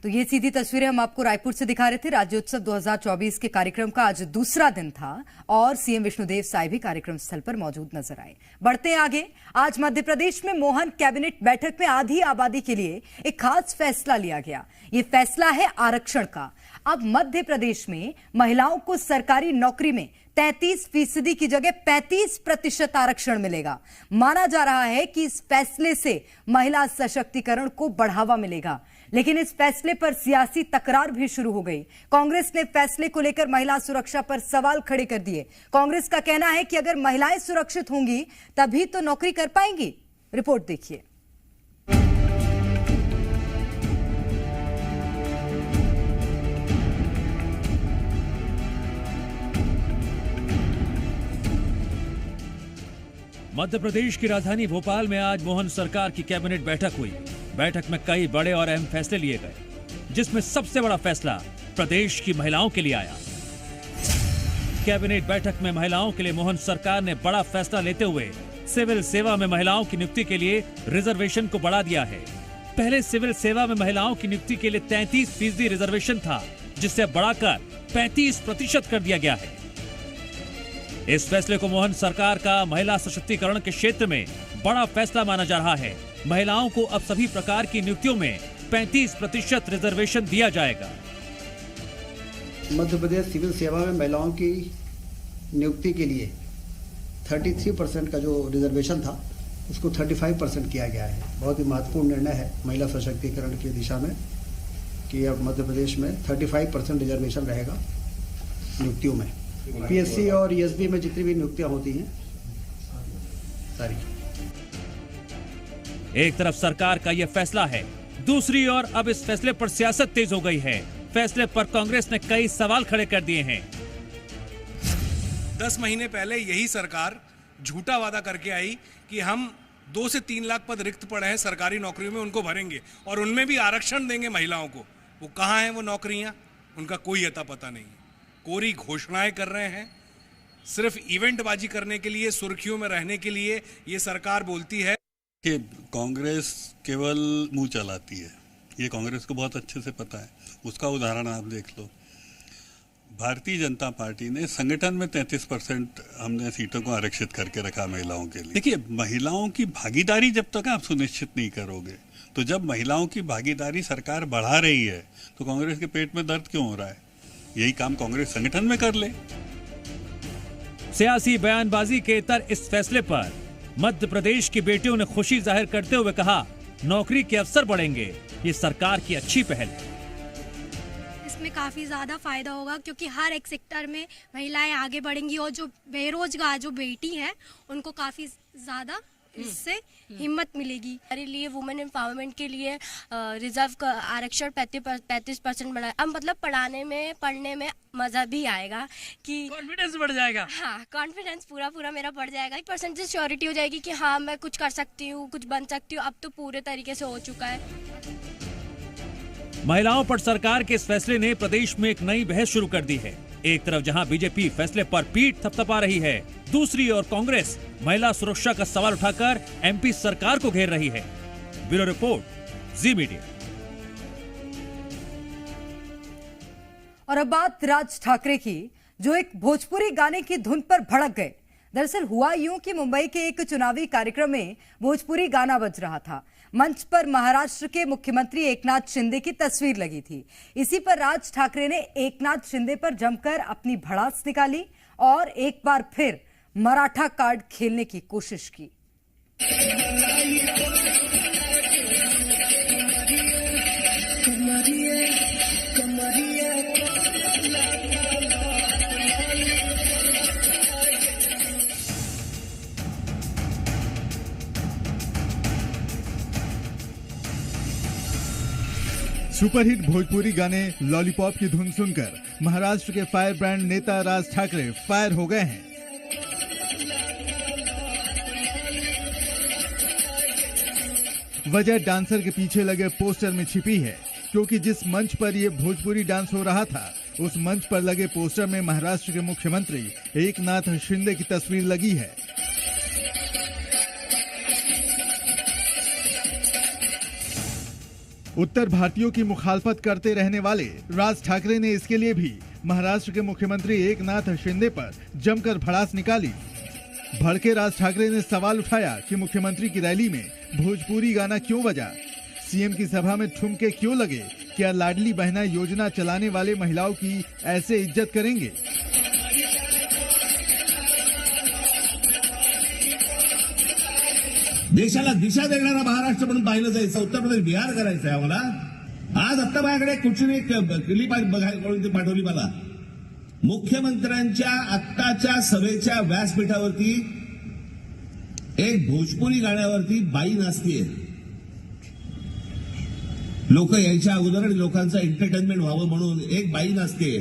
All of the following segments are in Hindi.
तो ये सीधी तस्वीरें हम आपको रायपुर से दिखा रहे थे। राज्योत्सव 2024 के कार्यक्रम का आज दूसरा दिन था और सीएम विष्णुदेव साय भी कार्यक्रम स्थल पर मौजूद नजर आए। बढ़ते हैं आगे। आज मध्य प्रदेश में मोहन कैबिनेट बैठक में आधी आबादी के लिए एक खास फैसला लिया गया। ये फैसला है आरक्षण का। अब मध्य प्रदेश में महिलाओं को सरकारी नौकरी में 33% की जगह 35% आरक्षण मिलेगा। माना जा रहा है कि इस फैसले से महिला सशक्तिकरण को बढ़ावा मिलेगा, लेकिन इस फैसले पर सियासी तकरार भी शुरू हो गई। कांग्रेस ने फैसले को लेकर महिला सुरक्षा पर सवाल खड़े कर दिए। कांग्रेस का कहना है कि अगर महिलाएं सुरक्षित होंगी तभी तो नौकरी कर पाएंगी। रिपोर्ट देखिए। मध्य प्रदेश की राजधानी भोपाल में आज मोहन सरकार की कैबिनेट बैठक हुई। बैठक में कई बड़े और अहम फैसले लिए गए, जिसमें सबसे बड़ा फैसला प्रदेश की महिलाओं के लिए आया। कैबिनेट बैठक में महिलाओं के लिए मोहन सरकार ने बड़ा फैसला लेते हुए सिविल सेवा में महिलाओं की नियुक्ति के लिए रिजर्वेशन को बढ़ा दिया है। पहले सिविल सेवा में महिलाओं की नियुक्ति के लिए 33% रिजर्वेशन था, जिसे बढ़ाकर 35% कर दिया गया है। इस फैसले को मोहन सरकार का महिला सशक्तिकरण के क्षेत्र में बड़ा फैसला माना जा रहा है। महिलाओं को अब सभी प्रकार की नियुक्तियों में 35% रिजर्वेशन दिया जाएगा। मध्य प्रदेश सिविल सेवा में महिलाओं की नियुक्ति के लिए 33% का जो रिजर्वेशन था उसको 35% किया गया है। बहुत ही महत्वपूर्ण निर्णय है महिला सशक्तिकरण की दिशा में कि अब मध्य प्रदेश में 35% रिजर्वेशन रहेगा नियुक्तियों में। पीएससी और ईएसबी में जितनी भी नियुक्तियां होती हैं सारी। एक तरफ सरकार का यह फैसला है, दूसरी ओर अब इस फैसले पर सियासत तेज हो गई है। फैसले पर कांग्रेस ने कई सवाल खड़े कर दिए हैं। 10 महीने पहले यही सरकार झूठा वादा करके आई कि हम 2 से 3 लाख पद रिक्त पड़े हैं सरकारी नौकरियों में, उनको भरेंगे और उनमें भी आरक्षण देंगे महिलाओं को। वो कहाँ हैं वो नौकरियां? उनका कोई अता पता नहीं। कोरी घोषणाएं कर रहे हैं, सिर्फ इवेंटबाजी करने के लिए, सुर्खियों में रहने के लिए ये सरकार बोलती है कि कांग्रेस केवल मुंह चलाती है। ये कांग्रेस को बहुत अच्छे से पता है। उसका उदाहरण आप देख लो। भारतीय जनता पार्टी ने संगठन में 33% हमने सीटों को आरक्षित करके रखा महिलाओं के लिए। देखिए, महिलाओं की भागीदारी जब तक आप सुनिश्चित नहीं करोगे, तो जब महिलाओं की भागीदारी सरकार बढ़ा रही है तो कांग्रेस के पेट में दर्द क्यों हो रहा है? यही काम कांग्रेस संगठन में कर ले। सियासी बयानबाजी के इतर इस फैसले पर मध्य प्रदेश की बेटियों ने खुशी जाहिर करते हुए कहा, नौकरी के अवसर बढ़ेंगे। ये सरकार की अच्छी पहल है। इसमें काफी ज्यादा फायदा होगा क्योंकि हर एक सेक्टर में महिलाएं आगे बढ़ेंगी और जो बेरोजगार जो बेटी है उनको काफी ज्यादा इससे हिम्मत मिलेगी। हमारे लिए वुमेन एम्पावरमेंट के लिए रिजर्व का आरक्षण 35% बढ़ा। अब मतलब पढ़ने में मजा भी आएगा कि कॉन्फिडेंस बढ़ जाएगा। हाँ, कॉन्फिडेंस पूरा मेरा बढ़ जाएगा। एक परसेंटेज श्योरिटी हो जाएगी कि हाँ मैं कुछ कर सकती हूँ, कुछ बन सकती हूँ। अब तो पूरे तरीके से हो चुका है। महिलाओं पर सरकार के इस फैसले ने प्रदेश में एक नई बहस शुरू कर दी है। एक तरफ जहां बीजेपी फैसले पर पीठ थपथपा रही है, दूसरी ओर कांग्रेस महिला सुरक्षा का सवाल उठाकर एमपी सरकार को घेर रही है। ब्यूरो रिपोर्ट, जी मीडिया। और अब बात राज ठाकरे की, जो एक भोजपुरी गाने की धुन पर भड़क गए। दरअसल हुआ यूं कि मुंबई के एक चुनावी कार्यक्रम में भोजपुरी गाना बज रहा था। मंच पर महाराष्ट्र के मुख्यमंत्री एकनाथ शिंदे की तस्वीर लगी थी। इसी पर राज ठाकरे ने एकनाथ शिंदे पर जमकर अपनी भड़ास निकाली और एक बार फिर मराठा कार्ड खेलने की कोशिश की। सुपरहिट भोजपुरी गाने लॉलीपॉप की धुन सुनकर महाराष्ट्र के फायर ब्रांड नेता राज ठाकरे फायर हो गए हैं। वजह डांसर के पीछे लगे पोस्टर में छिपी है, क्योंकि जिस मंच पर ये भोजपुरी डांस हो रहा था उस मंच पर लगे पोस्टर में महाराष्ट्र के मुख्यमंत्री एकनाथ शिंदे की तस्वीर लगी है। उत्तर भारतीयों की मुखालफत करते रहने वाले राज ठाकरे ने इसके लिए भी महाराष्ट्र के मुख्यमंत्री एकनाथ शिंदे पर जमकर भड़ास निकाली। भड़के राज ठाकरे ने सवाल उठाया कि मुख्यमंत्री की रैली में भोजपुरी गाना क्यों बजा, सीएम की सभा में ठुमके क्यों लगे, क्या लाडली बहना योजना चलाने वाले महिलाओं की ऐसे इज्जत करेंगे। देशाला दिशा देणारा महाराष्ट्र म्हणून पाहिलं जायचं, उत्तर प्रदेश बिहार करायचं आहे आम्हाला। आज आत्ता माझ्याकडे कुठची क्लिप पाठवली मला, मुख्यमंत्र्यांच्या आत्ताच्या सभेच्या व्यासपीठावरती एक भोजपुरी गाण्यावरती बाई नाचतीये। लोक यायच्या अगोदर आणि लोकांचं एंटरटेनमेंट व्हावं म्हणून एक बाई नाचतीये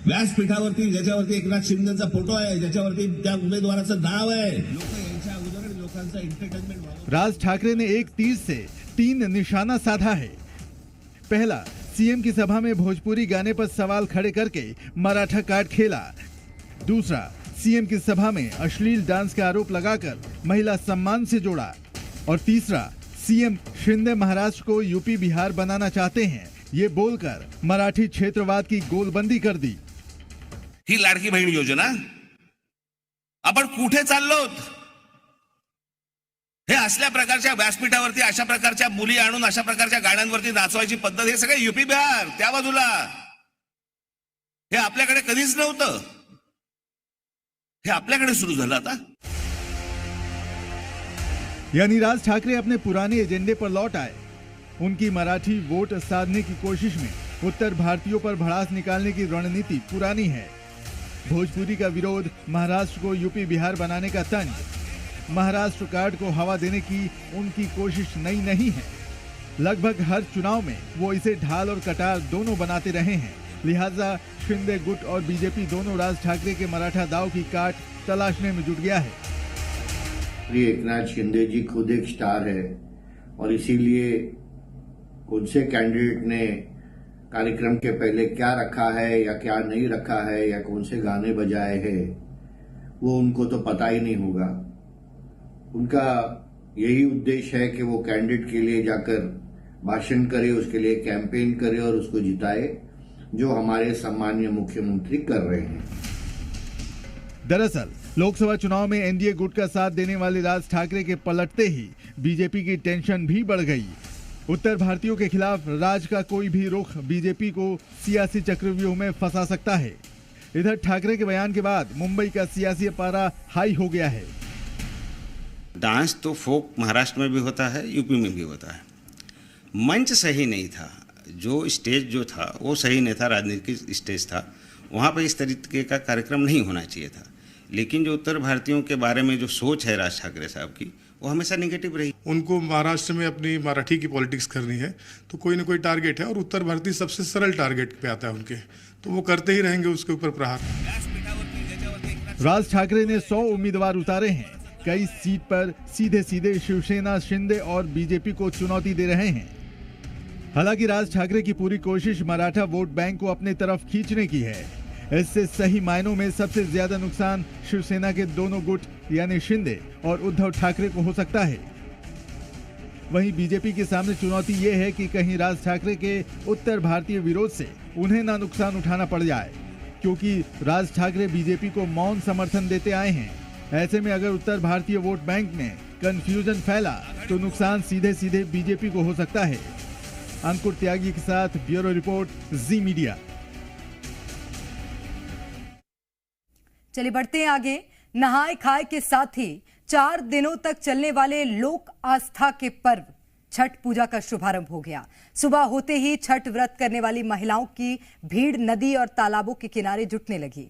व्यासपीठावरती, ज्याच्यावरती एकनाथ शिंदेचा फोटो आहे, ज्याच्यावरती त्या उमेदवाराचं नाव आहे। लोक यायच्या अगोदर आणि लोकांचं एंटरटेनमेंट व्हावं। राज ठाकरे ने एक तीर से 3 निशाना साधा है। पहला, सीएम की सभा में भोजपुरी गाने पर सवाल खड़े करके मराठा कार्ड खेला। दूसरा, सीएम की सभा में अश्लील डांस का आरोप लगाकर महिला सम्मान से जोड़ा। और तीसरा, सीएम शिंदे महाराष्ट्र को यूपी बिहार बनाना चाहते हैं, ये बोलकर मराठी क्षेत्रवाद की गोलबंदी कर दी। ही लाडकी बहीण योजना आपण कुठे चाललोत? हे असल्या प्रकारच्या व्यासपीठावरती अशा प्रकारच्या मुली आणून अशा प्रकारच्या गाण्यांवरती नाचवायची पद्धत, हे सगळे यूपी बिहार त्या बाजूला, हे आपल्याकडे कधीच नव्हतं, हे आपल्याकडे सुरू झालं आता। यानी राज ठाकरे अपने पुराने एजेंडे पर लौट आए। उनकी मराठी वोट साधने की कोशिश में उत्तर भारतीयों पर भड़ास निकालने की रणनीति पुरानी है। भोजपुरी का विरोध, महाराष्ट्र को यूपी बिहार बनाने का तंज, महाराष्ट्र कार्ड को हवा देने की उनकी कोशिश नई नहीं है। लगभग हर चुनाव में वो इसे ढाल और कटार दोनों बनाते रहे हैं। लिहाजा शिंदे गुट और बीजेपी दोनों राज ठाकरे के मराठा दाव की काट तलाशने में जुट गया है। एकनाथ शिंदे जी खुद एक स्टार है और इसीलिए कौन से कैंडिडेट ने कार्यक्रम के पहले क्या रखा है या क्या नहीं रखा है या कौन से गाने बजाए हैं, वो उनको तो पता ही नहीं होगा। उनका यही उद्देश्य है कि वो कैंडिडेट के लिए जाकर भाषण करे, उसके लिए कैंपेन करे और उसको जिताए, जो हमारे सम्मानीय मुख्यमंत्री कर रहे हैं। दरअसल लोकसभा चुनाव में एनडीए गुट का साथ देने वाले राज ठाकरे के पलटते ही बीजेपी की टेंशन भी बढ़ गई। उत्तर भारतीयों के खिलाफ राज का कोई भी रुख बीजेपी को सियासी चक्रव्यूह में फंसा सकता है। इधर ठाकरे के बयान के बाद मुंबई का सियासी पारा हाई हो गया है। डांस तो फोक महाराष्ट्र में भी होता है, यूपी में भी होता है। मंच सही नहीं था, जो स्टेज जो था वो सही नहीं था, राजनीतिक स्टेज था, वहाँ पर इस तरीके का कार्यक्रम नहीं होना चाहिए था। लेकिन जो उत्तर भारतीयों के बारे में जो सोच है राज ठाकरे साहब की, वो हमेशा नेगेटिव रही। उनको महाराष्ट्र में अपनी मराठी की पॉलिटिक्स करनी है तो कोई ना कोई टारगेट है, और उत्तर भारतीय सबसे सरल टारगेट पे आता है उनके, तो वो करते ही रहेंगे उसके ऊपर प्रहार। राज ठाकरे ने 100 उम्मीदवार उतारे हैं। कई सीट पर सीधे सीधे शिवसेना, शिंदे और बीजेपी को चुनौती दे रहे हैं। हालांकि राज ठाकरे की पूरी कोशिश मराठा वोट बैंक को अपने तरफ खींचने की है। इससे सही मायनों में सबसे ज्यादा नुकसान शिवसेना के दोनों गुट यानी शिंदे और उद्धव ठाकरे को हो सकता है। वहीं बीजेपी के सामने चुनौती ये है कि कहीं राज ठाकरे के उत्तर भारतीय विरोध से उन्हें ना नुकसान उठाना पड़ जाए, क्योंकि राज ठाकरे बीजेपी को मौन समर्थन देते आए हैं। ऐसे में अगर उत्तर भारतीय वोट बैंक में कंफ्यूजन फैला तो नुकसान सीधे सीधे बीजेपी को हो सकता है। अंकुर त्यागी के साथ ब्यूरो रिपोर्ट, जी मीडिया। चलिए बढ़ते हैं आगे। नहाय खाए के साथ ही 4 दिनों तक चलने वाले लोक आस्था के पर्व छठ पूजा का शुभारंभ हो गया। सुबह होते ही छठ व्रत करने वाली महिलाओं की भीड़ नदी और तालाबों के किनारे जुटने लगी,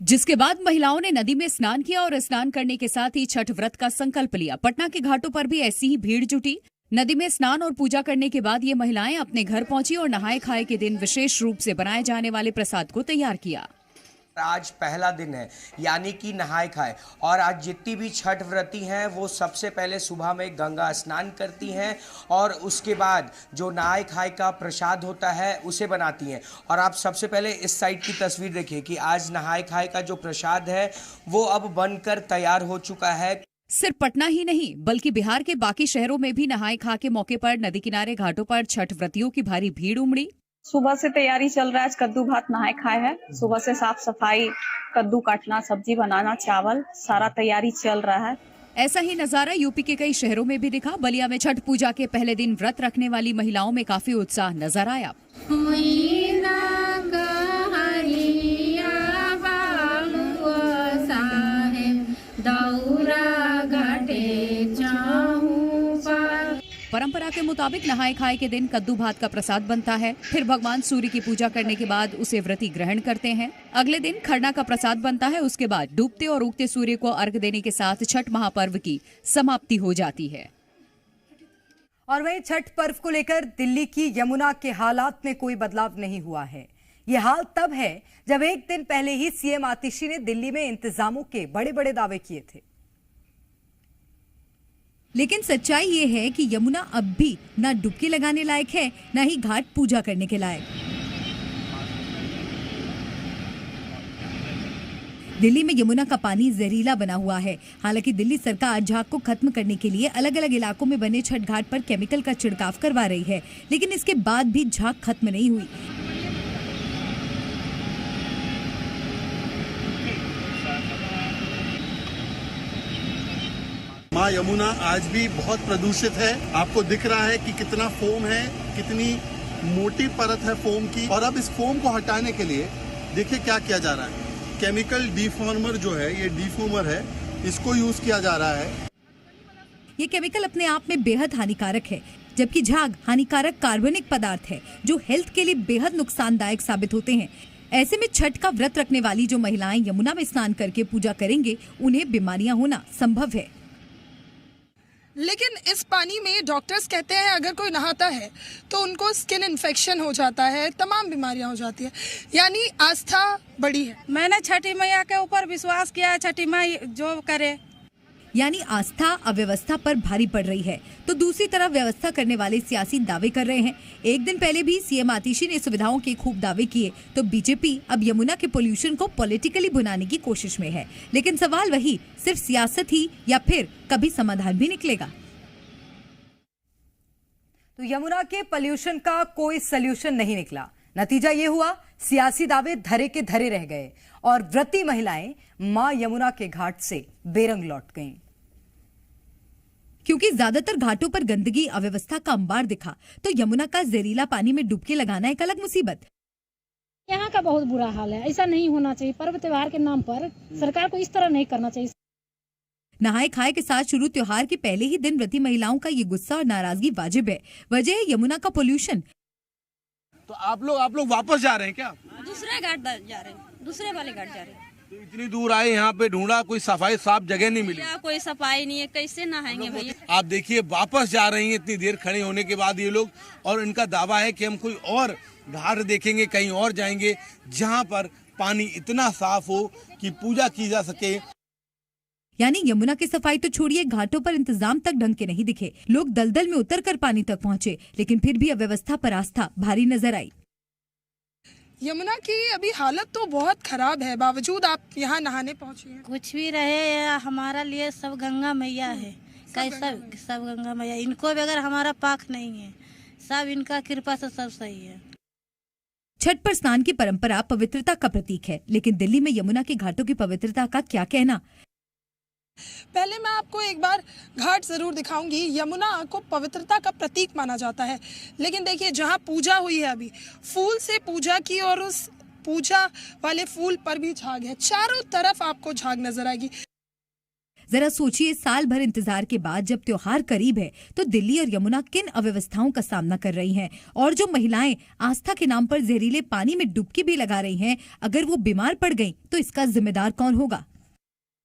जिसके बाद महिलाओं ने नदी में स्नान किया और स्नान करने के साथ ही छठ व्रत का संकल्प लिया। पटना के घाटों पर भी ऐसी ही भीड़ जुटी। नदी में स्नान और पूजा करने के बाद ये महिलाएं अपने घर पहुंची और नहाए खाए के दिन विशेष रूप से बनाए जाने वाले प्रसाद को तैयार किया। आज पहला दिन है, यानी कि नहाए खाए, और आज जितनी भी छठ व्रती हैं वो सबसे पहले सुबह में गंगा स्नान करती हैं और उसके बाद जो नहाए खाए का प्रसाद होता है उसे बनाती हैं। और आप सबसे पहले इस साइड की तस्वीर देखिए कि आज नहाए खाए का जो प्रसाद है वो अब बनकर तैयार हो चुका है। सिर्फ पटना ही नहीं बल्कि बिहार के बाकी शहरों में भी नहाए खा के मौके पर नदी किनारे घाटों पर छठ व्रतियों की भारी भीड़ उमड़ी। सुबह से तैयारी चल रहा है। आज कद्दू भात नहाए खाए है। सुबह से साफ सफाई, कद्दू काटना, सब्जी बनाना, चावल, सारा तैयारी चल रहा है। ऐसा ही नजारा यूपी के कई शहरों में भी दिखा। बलिया में छठ पूजा के पहले दिन व्रत रखने वाली महिलाओं में काफी उत्साह नजर आया। परंपरा के मुताबिक नहाए खाए के दिन कद्दू भात का प्रसाद बनता है। फिर भगवान सूर्य की पूजा करने के बाद उसे व्रती ग्रहण करते हैं। अगले दिन खरना का प्रसाद बनता है। उसके बाद डूबते और उगते सूर्य को अर्घ देने के साथ छठ महापर्व की समाप्ति हो जाती है। और वहीं छठ पर्व को लेकर दिल्ली की यमुना के हालात में कोई बदलाव नहीं हुआ है। ये हाल तब है जब एक दिन पहले ही सीएम आतिशी ने दिल्ली में इंतजामों के बड़े बड़े दावे किए थे। लेकिन सच्चाई ये है कि यमुना अब भी ना डुबकी लगाने लायक है, ना ही घाट पूजा करने के लायक। दिल्ली में यमुना का पानी जहरीला बना हुआ है। हालांकि दिल्ली सरकार झाग को खत्म करने के लिए अलग अलग इलाकों में बने छठ घाट पर केमिकल का छिड़काव करवा रही है, लेकिन इसके बाद भी झाग खत्म नहीं हुई। माँ यमुना आज भी बहुत प्रदूषित है। आपको दिख रहा है कि कितना फोम है, कितनी मोटी परत है फोम की। और अब इस फोम को हटाने के लिए देखिए क्या किया जा रहा है। केमिकल डिफॉर्मर जो है, ये डिफॉर्मर है, इसको यूज किया जा रहा है। ये केमिकल अपने आप में बेहद हानिकारक है, जबकि झाग हानिकारक कार्बनिक पदार्थ है जो हेल्थ के लिए बेहद नुकसानदायक साबित होते हैं। ऐसे में छठ का व्रत रखने वाली जो महिलाएं यमुना में स्नान करके पूजा करेंगे, उन्हें बीमारियां होना संभव है। लेकिन इस पानी में डॉक्टर्स कहते हैं अगर कोई नहाता है तो उनको स्किन इन्फेक्शन हो जाता है, तमाम बीमारियां हो जाती है। यानी आस्था बड़ी है। मैंने छठी मैया के ऊपर विश्वास किया है, छठी माई जो करे। यानी आस्था अव्यवस्था पर भारी पड़ रही है, तो दूसरी तरफ व्यवस्था करने वाले सियासी दावे कर रहे हैं। एक दिन पहले भी सीएम आतिशी ने सुविधाओं के खूब दावे किए, तो बीजेपी अब यमुना के पोल्यूशन को पॉलिटिकली भुनाने की कोशिश में है। लेकिन सवाल वही, सिर्फ सियासत ही या फिर कभी समाधान भी निकलेगा? तो यमुना के पोल्यूशन का कोई सल्यूशन नहीं निकला। नतीजा ये हुआ, सियासी दावे धरे के धरे रह गए और व्रती महिलाएं मां यमुना के घाट से बेरंग लौट गईं। क्योंकि ज्यादातर घाटों पर गंदगी अव्यवस्था का अंबार दिखा, तो यमुना का जहरीला पानी में डुबकी लगाना एक अलग मुसीबत। यहाँ का बहुत बुरा हाल है, ऐसा नहीं होना चाहिए। पर्व त्योहार के नाम पर सरकार को इस तरह नहीं करना चाहिए। नहाए खाए के साथ शुरू त्योहार के पहले ही दिन व्रती महिलाओं का ये गुस्सा और नाराजगी वाजिब है। वजह है यमुना का पोल्यूशन। तो आप लोग वापस जा रहे हैं क्या? दूसरे घाट जा रहे हैं, दूसरे वाले घाट जा रहे हैं। तो इतनी दूर आए, यहाँ पे ढूंढा, कोई सफाई साफ जगह नहीं मिली। कोई सफाई नहीं है, कैसे नहाएंगे भैया? आप देखिए वापस जा रही हैं इतनी देर खड़े होने के बाद ये लोग, और इनका दावा है कि हम कोई और घाट देखेंगे, कहीं और जाएंगे जहाँ पर पानी इतना साफ हो कि पूजा की जा सके। यानी यमुना की सफाई तो छोड़िए, घाटों पर इंतजाम तक ढंग के नहीं दिखे। लोग दलदल में उतरकर पानी तक पहुँचे, लेकिन फिर भी अव्यवस्था पर आस्था भारी नजर आई। यमुना की अभी हालत तो बहुत खराब है, बावजूद आप यहाँ नहाने पहुँचे हैं। कुछ भी रहे, हमारा लिए सब गंगा मैया है। कैसा सब गंगा मैया, इनको बगैर हमारा पाक नहीं है। सब इनका कृपा से सब सही है। छठ पर स्नान की परंपरा पवित्रता का प्रतीक है, लेकिन दिल्ली में यमुना के घाटों की पवित्रता का क्या कहना? पहले मैं आपको एक बार घाट जरूर दिखाऊंगी। यमुना को पवित्रता का प्रतीक माना जाता है, लेकिन देखिए जहां पूजा हुई है, अभी फूल से पूजा की और उस पूजा वाले फूल पर भी झाग है। चारों तरफ आपको झाग नजर आएगी। जरा सोचिए, साल भर इंतजार के बाद जब त्योहार करीब है, तो दिल्ली और यमुना किन अव्यवस्थाओं का सामना कर रही हैं। और जो महिलाएं आस्था के नाम पर जहरीले पानी में डुबकी भी लगा रही हैं, अगर वो बीमार पड़ गईं, तो इसका जिम्मेदार कौन होगा?